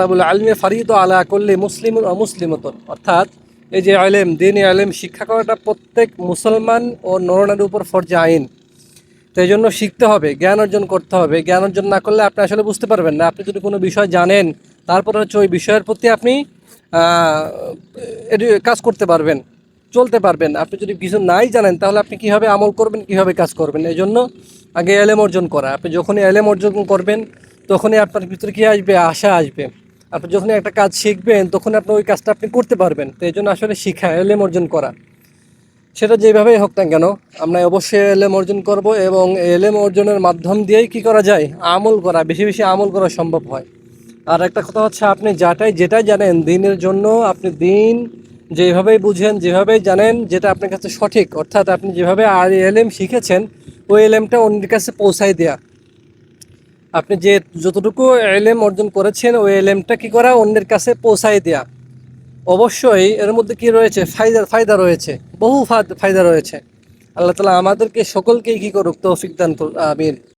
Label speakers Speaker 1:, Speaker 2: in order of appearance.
Speaker 1: তালাবুল আলমে ফারিদ আলা কুল্লি মুসলিম ও মুসলিমতন, অর্থাৎ এই যে আলেম, দিনী আলেম শিক্ষা করাটা প্রত্যেক মুসলমান ও নরনারীর উপর ফরজে আইন। তো এই জন্য শিখতে হবে, জ্ঞান অর্জন করতে হবে। জ্ঞান অর্জন না করলে আপনি আসলে বুঝতে পারবেন না। আপনি যদি কোনো বিষয় জানেন, তারপরে হচ্ছে ওই বিষয়ের প্রতি আপনি কাজ করতে পারবেন, চলতে পারবেন। আপনি যদি কিছু নাই জানেন, তাহলে আপনি কীভাবে আমল করবেন, কীভাবে কাজ করবেন? এই জন্য আগে এলেম অর্জন করা। আপনি যখনই এলেম অর্জন করবেন, তখনই আপনার ভিতরে কী আসবে? আশা আসবে। আপনি যখনই একটা কাজ শিখবেন, তখন আপনি ওই কাজটা আপনি করতে পারবেন। তো এই জন্য আসলে শিখা, এলেম অর্জন করা, সেটা যেভাবেই হোক না কেন, আমরা অবশ্যই এলেম অর্জন করব। এবং এলেম অর্জনের মাধ্যম দিয়েই কী করা যায়? আমল করা, বেশি বেশি আমল করা সম্ভব হয়। আর একটা কথা হচ্ছে, আপনি যেটাই জানেন দিনের জন্য, আপনি দিন যেভাবেই বুঝেন, যেভাবেই জানেন, যেটা আপনার কাছে সঠিক, অর্থাৎ আপনি যেভাবে আর এলেম শিখেছেন, ওই এলেমটা অন্যের কাছে পৌঁছাই দেয়া। আপনি যতটুকু এলেম অর্জন করেছেন, ওই এলেমটা কী করা? অন্যের কাছে পৌঁছাই দেয়া। অবশ্যই এর মধ্যে কি রয়েছে? ফায়দা রয়েছে, বহু ফায়দা রয়েছে। আল্লাহ তাআলা আমাদেরকে সকলকেই কী করুক? তৌফিক দান করুক, আমিন।